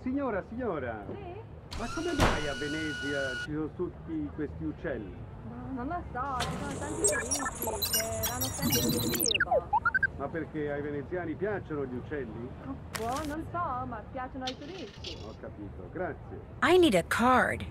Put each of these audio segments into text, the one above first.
Signora, Sì? ma come mai a Venezia ci sono tutti questi uccelli? Ma non lo so, ci sono tanti turisti che vanno sempre in giro. Ma perché ai veneziani piacciono gli uccelli? Boh, non so, ma piacciono ai turisti. Ho capito, grazie. I need a card.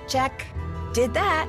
Check. Did that.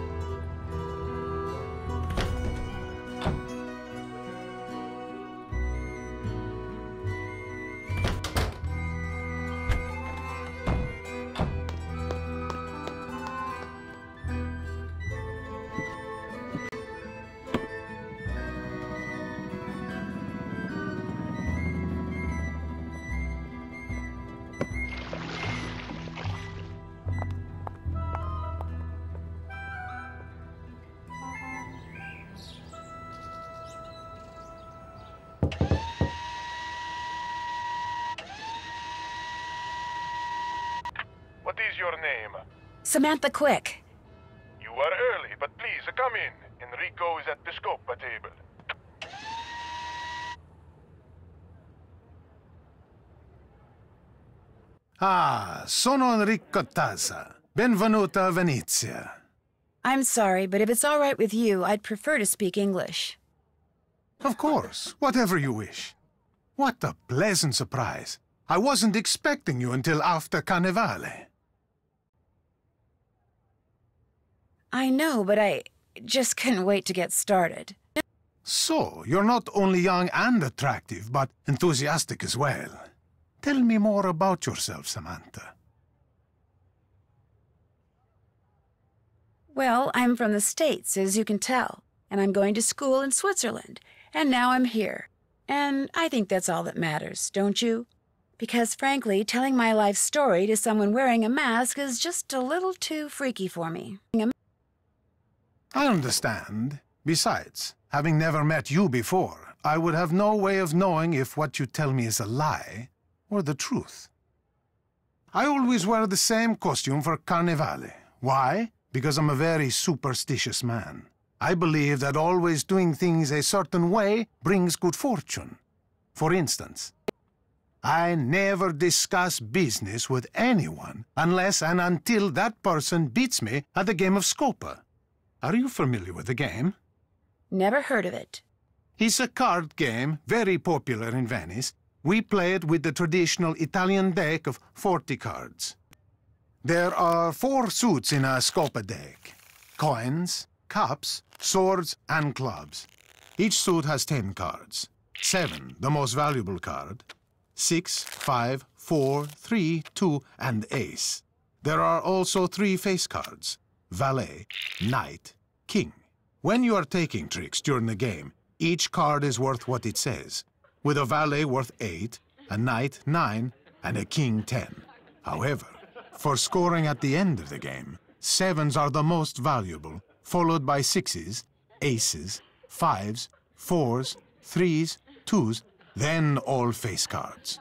What is your name? Samantha Quick. You are early, but please come in. Enrico is at the scopa table. Ah, sono Enrico Tazza. Benvenuta a Venezia. I'm sorry, but if it's all right with you, I'd prefer to speak English. Of course, whatever you wish. What a pleasant surprise. I wasn't expecting you until after Carnevale. I know, but I just couldn't wait to get started. So, you're not only young and attractive, but enthusiastic as well. Tell me more about yourself, Samantha. Well, I'm from the States, as you can tell, and I'm going to school in Switzerland, and now I'm here. And I think that's all that matters, don't you? Because, frankly, telling my life story to someone wearing a mask is just a little too freaky for me. I understand. Besides, having never met you before, I would have no way of knowing if what you tell me is a lie or the truth. I always wear the same costume for Carnevale. Why? Because I'm a very superstitious man. I believe that always doing things a certain way brings good fortune. For instance, I never discuss business with anyone unless and until that person beats me at the game of Scopa. Are you familiar with the game? Never heard of it. It's a card game, very popular in Venice. We play it with the traditional Italian deck of 40 cards. There are 4 suits in a Scopa deck: coins, cups, swords, and clubs. Each suit has 10 cards. 7, the most valuable card. 6, 5, 4, 3, 2, and ace. There are also 3 face cards: valet, knight, king. When you are taking tricks during the game, each card is worth what it says, with a valet worth 8, a knight 9, and a king 10. However, for scoring at the end of the game, 7s are the most valuable, followed by 6s, aces, 5s, 4s, 3s, 2s, then all face cards.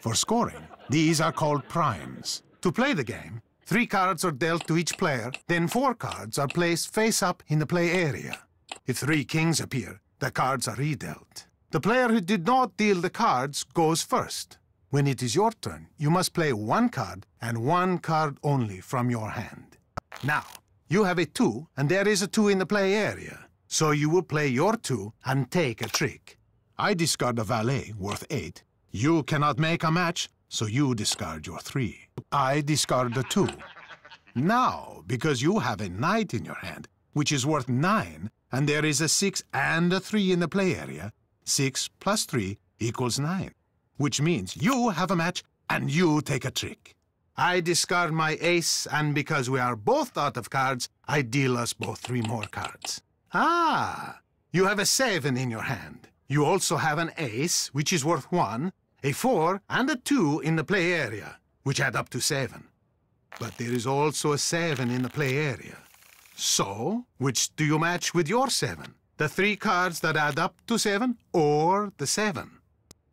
For scoring, these are called primes. To play the game, 3 cards are dealt to each player, then 4 cards are placed face-up in the play area. If 3 kings appear, the cards are redealt. The player who did not deal the cards goes first. When it is your turn, you must play 1 card and 1 card only from your hand. Now, you have a 2, and there is a 2 in the play area. So you will play your 2 and take a trick. I discard a valet worth 8. You cannot make a match, so you discard your 3. I discard the 2. Now, because you have a knight in your hand, which is worth 9, and there is a 6 and a 3 in the play area, 6 plus 3 equals 9, which means you have a match and you take a trick. I discard my ace, and because we are both out of cards, I deal us both 3 more cards. Ah, you have a 7 in your hand. You also have an ace, which is worth 1, a 4, and a 2 in the play area, which add up to 7. But there is also a 7 in the play area. So, which do you match with your 7? The 3 cards that add up to 7, or the 7?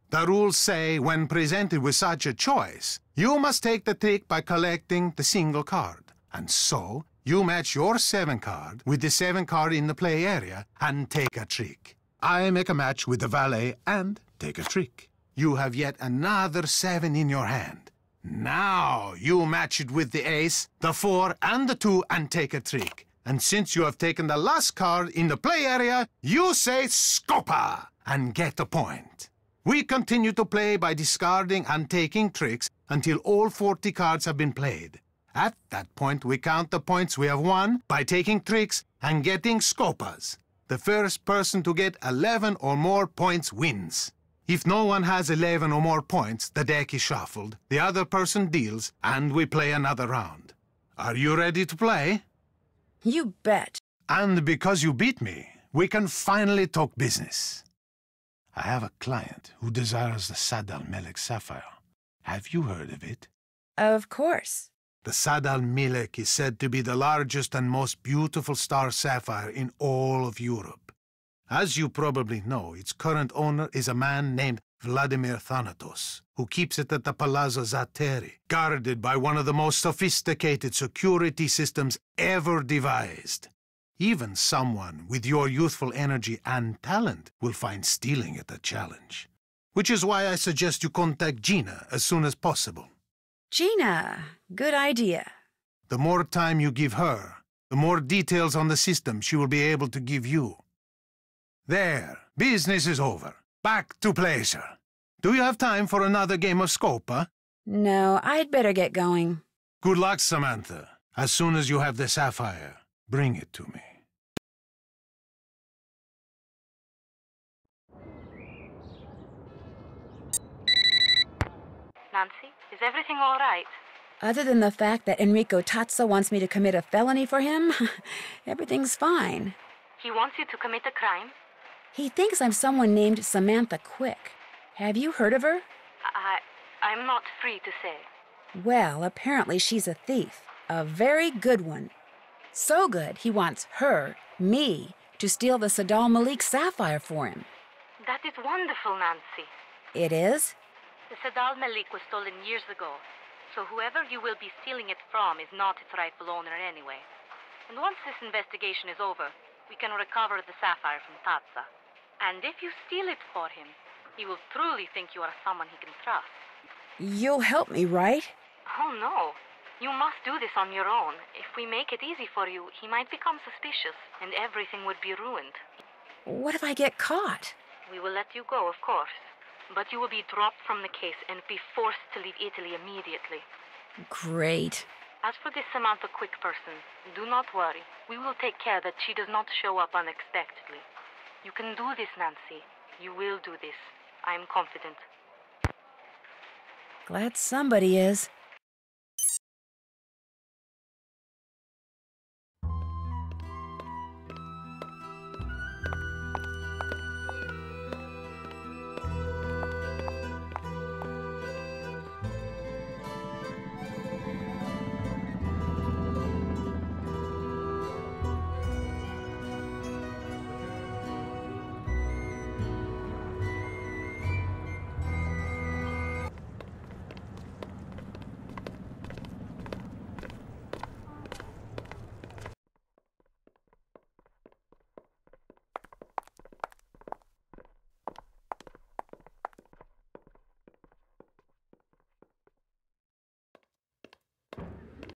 The rules say when presented with such a choice, you must take the trick by collecting the single card. And so, you match your 7 card with the 7 card in the play area and take a trick. I make a match with the valet and take a trick. You have yet another 7 in your hand. Now you match it with the ace, the 4, and the 2 and take a trick. And since you have taken the last card in the play area, you say Scopa and get a point. We continue to play by discarding and taking tricks until all 40 cards have been played. At that point, we count the points we have won by taking tricks and getting Scopas. The first person to get 11 or more points wins. If no one has 11 or more points, the deck is shuffled, the other person deals, and we play another round. Are you ready to play? You bet. And because you beat me, we can finally talk business. I have a client who desires the Sad al-Melek sapphire. Have you heard of it? Of course. The Sad al-Melek is said to be the largest and most beautiful star sapphire in all of Europe. As you probably know, its current owner is a man named Vladimir Thanatos, who keeps it at the Palazzo Zateri, guarded by one of the most sophisticated security systems ever devised. Even someone with your youthful energy and talent will find stealing it a challenge. Which is why I suggest you contact Gina as soon as possible. Gina, good idea. The more time you give her, the more details on the system she will be able to give you. There, business is over. Back to pleasure. Do you have time for another game of Scopa? No, I'd better get going. Good luck, Samantha. As soon as you have the sapphire, bring it to me. Nancy, is everything all right? Other than the fact that Enrico Tazza wants me to commit a felony for him, everything's fine. He wants you to commit a crime? He thinks I'm someone named Samantha Quick. Have you heard of her? I'm not free to say. Well, apparently she's a thief. A very good one. So good, he wants her, me, to steal the Sad al-Melek sapphire for him. That is wonderful, Nancy. It is? The Sad al-Melek was stolen years ago, so whoever you will be stealing it from is not its rightful owner anyway. And once this investigation is over, we can recover the sapphire from Tazza. And if you steal it for him, he will truly think you are someone he can trust. You'll help me, right? Oh, no. You must do this on your own. If we make it easy for you, he might become suspicious, and everything would be ruined. What if I get caught? We will let you go, of course. But you will be dropped from the case and be forced to leave Italy immediately. Great. As for this Samantha Quick person, do not worry. We will take care that she does not show up unexpectedly. You can do this, Nancy. You will do this. I am confident. Glad somebody is.